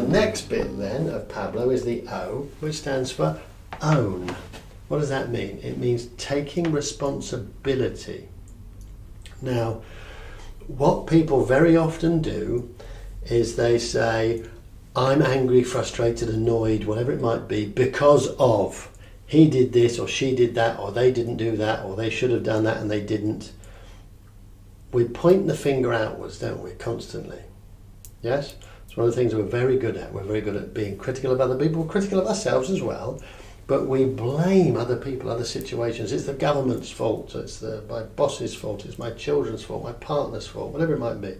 next bit then of Pablo is the O, which stands for own. What does that mean? It means taking responsibility. Now, what people very often do is they say, I'm angry, frustrated, annoyed, whatever it might be, because of he did this or she did that or they didn't do that or they should have done that and they didn't. We point the finger outwards, don't we, constantly? Yes? It's one of the things we're very good at. We're very good at being critical of other people, critical of ourselves as well, but we blame other people, other situations. It's the government's fault, it's my boss's fault, it's my children's fault, my partner's fault, whatever it might be.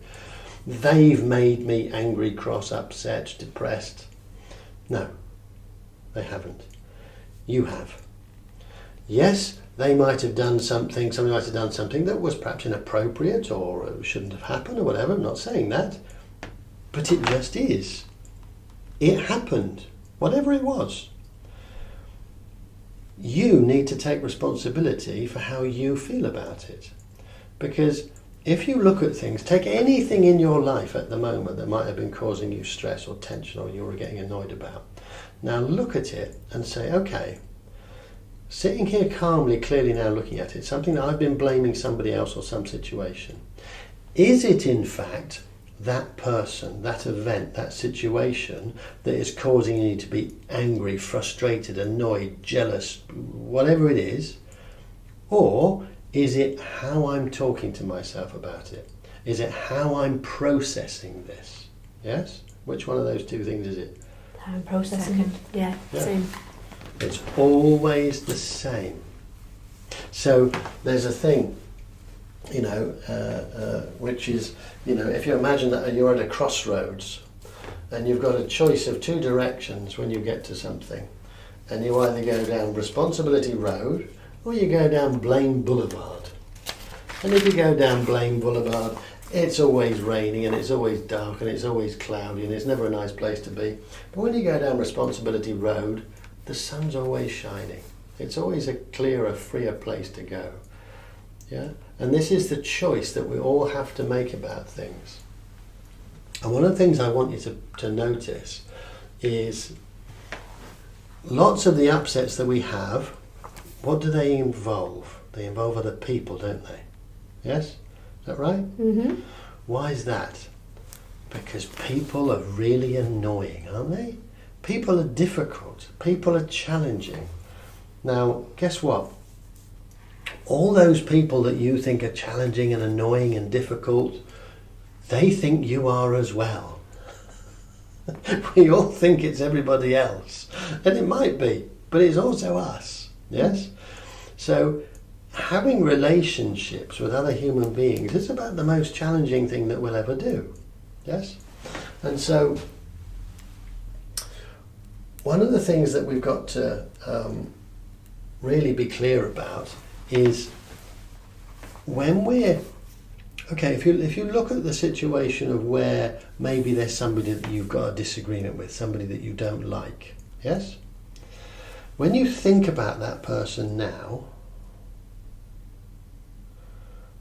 They've made me angry, cross, upset, depressed. No, they haven't. You have. Yes, they might have done something, somebody might have done something that was perhaps inappropriate or shouldn't have happened or whatever, I'm not saying that. But it just is. It happened, whatever it was. You need to take responsibility for how you feel about it. Because if you look at things, take anything in your life at the moment that might have been causing you stress or tension or you were getting annoyed about. Now look at it and say, okay, sitting here calmly, clearly now looking at it, something that I've been blaming somebody else or some situation. Is it in fact that person, that event, that situation that is causing you to be angry, frustrated, annoyed, jealous, whatever it is? Or is it how I'm talking to myself about it? Is it how I'm processing this? Yes? Which one of those two things is it? How I'm processing it. Yeah, same. It's always the same. So there's a thing, which is, if you imagine that you're at a crossroads and you've got a choice of two directions when you get to something, and you either go down Responsibility Road or you go down Blame Boulevard. And if you go down Blame Boulevard, it's always raining and it's always dark and it's always cloudy and it's never a nice place to be. But when you go down Responsibility Road, the sun's always shining. It's always a clearer, freer place to go. Yeah? And this is the choice that we all have to make about things. And one of the things I want you to notice is lots of the upsets that we have, what do they involve? They involve other people, don't they? Yes? Is that right? Mm-hmm. Why is that? Because people are really annoying, aren't they? People are difficult. People are challenging. Now, guess what? All those people that you think are challenging and annoying and difficult, they think you are as well. We all think it's everybody else. And it might be, but it's also us. Yes? So, having relationships with other human beings is about the most challenging thing that we'll ever do. Yes? And so, one of the things that we've got to really be clear about is when we're if you look at the situation of where maybe there's somebody that you've got a disagreement with, somebody that you don't like, yes? When you think about that person now,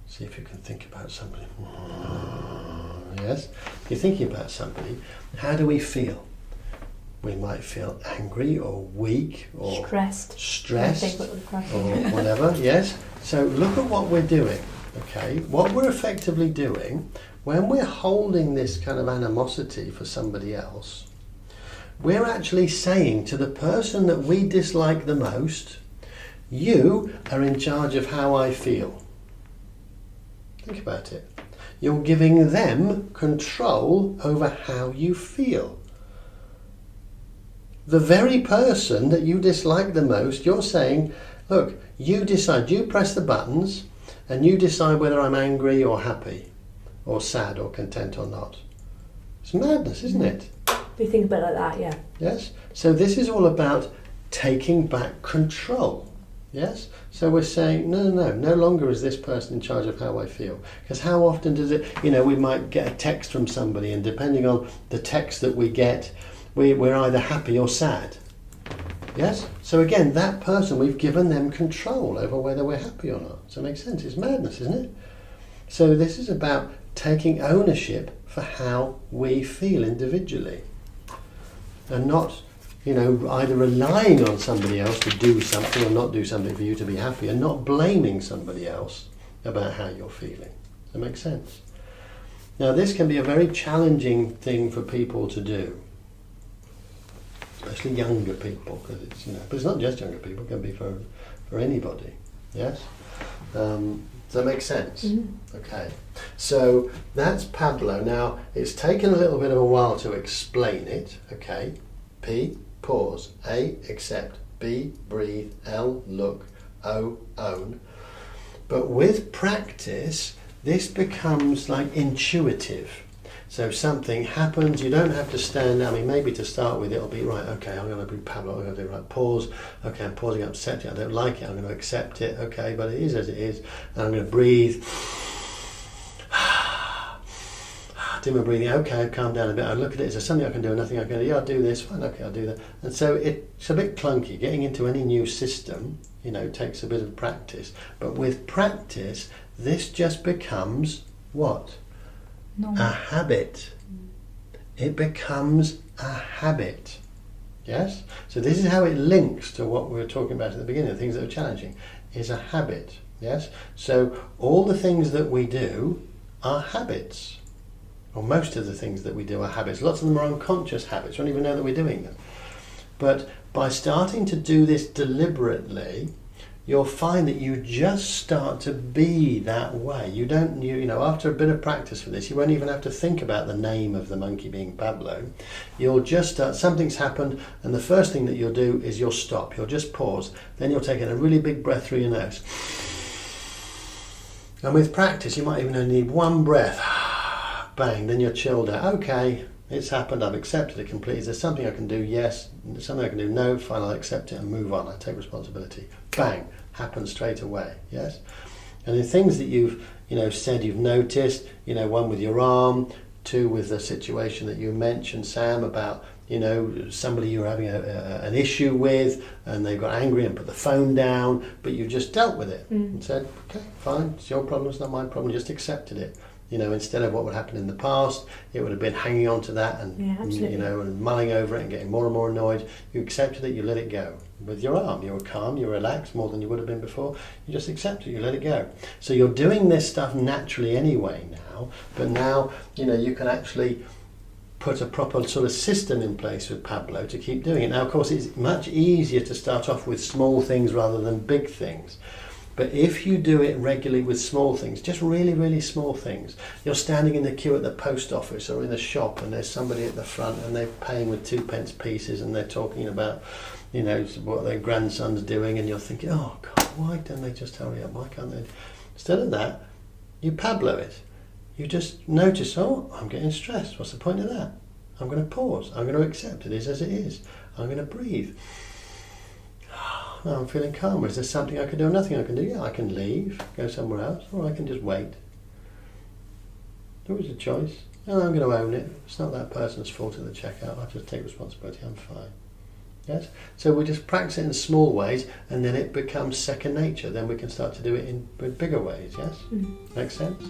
see if you can think about somebody. Yes? If you're thinking about somebody, how do we feel? We might feel angry or weak or stressed or whatever, yes? So look at what we're doing, okay? What we're effectively doing when we're holding this kind of animosity for somebody else, we're actually saying to the person that we dislike the most, you are in charge of how I feel. Think about it. You're giving them control over how you feel. The very person that you dislike the most, you're saying, look, you decide, you press the buttons and you decide whether I'm angry or happy or sad or content or not. It's madness, isn't it? We think about it like that, yeah. Yes? So this is all about taking back control. Yes? So we're saying, no longer is this person in charge of how I feel. Because how often does it, we might get a text from somebody and depending on the text that we get, we're either happy or sad. Yes? So again, that person, we've given them control over whether we're happy or not. Does that make sense? It's madness, isn't it? So this is about taking ownership for how we feel individually. and not, either relying on somebody else to do something or not do something for you to be happy, and not blaming somebody else about how you're feeling. Does that make sense? Now, this can be a very challenging thing for people to do, especially younger people, because it's, but it's not just younger people, it can be for anybody. Yes? Does that make sense? Mm-hmm. Okay. So that's Pablo. Now, it's taken a little bit of a while to explain it. Okay. P, pause. A, accept. B, breathe. L, look. O, own. But with practice, this becomes like intuitive. So something happens, you don't have to stand, maybe to start with it'll be, right, okay, I'm going to be Pablo, I'm going to do, right, pause, okay, I'm pausing, I'm accepting, I don't like it, I'm going to accept it, okay, but it is as it is, and I'm going to breathe, do my breathing, okay, I've calmed down a bit, I look at it, is there something I can do, nothing I can do, yeah, I'll do this, fine, okay, I'll do that. And so it's a bit clunky, getting into any new system, takes a bit of practice, but with practice, this just becomes what? No. A habit. It becomes a habit. Yes? So this is how it links to what we were talking about at the beginning, the things that are challenging, is a habit. Yes? So all the things that we do are habits. Or most of the things that we do are habits. Lots of them are unconscious habits. We don't even know that we're doing them. But by starting to do this deliberately, you'll find that you just start to be that way. You don't, after a bit of practice for this, you won't even have to think about the name of the monkey being Pablo. You'll just start, something's happened, and the first thing that you'll do is you'll stop. You'll just pause. Then you'll take in a really big breath through your nose. And with practice, you might even only need one breath. Bang, then you're chilled out. Okay, it's happened, I've accepted it completely. Is there something I can do? Yes. Something I can do? No. Fine, I'll accept it and move on. I take responsibility. Bang. Happens straight away. Yes. And the things that you've said you've noticed, one with your arm, two with the situation that you mentioned, Sam, about somebody you're having an issue with and they got angry and put the phone down, but you just dealt with it and said, okay, fine, it's your problem, it's not my problem, just accepted it. Instead of what would happen in the past, it would have been hanging on to that and and mulling over it and getting more and more annoyed. You accepted it, you let it go. With your arm, you were calm, you were relaxed more than you would have been before. You just accept it, you let it go. So you're doing this stuff naturally anyway now, but now you can actually put a proper sort of system in place with Pablo to keep doing it. Now, of course, it's much easier to start off with small things rather than big things. But if you do it regularly with small things, just really, really small things, you're standing in the queue at the post office or in a shop and there's somebody at the front and they're paying with 2p pieces and they're talking about, what their grandson's doing, and you're thinking, oh God, why don't they just hurry up? Why can't they? Instead of that, you Pablo it. You just notice, oh, I'm getting stressed. What's the point of that? I'm going to pause. I'm going to accept it is as it is. I'm going to breathe. I'm feeling calmer. Is there something I can do? Nothing I can do. Yeah, I can leave, go somewhere else, or I can just wait. There is a choice. And I'm going to own it. It's not that person's fault in the checkout. I just take responsibility. I'm fine. Yes? So we just practice it in small ways, and then it becomes second nature. Then we can start to do it in bigger ways. Yes? Makes sense?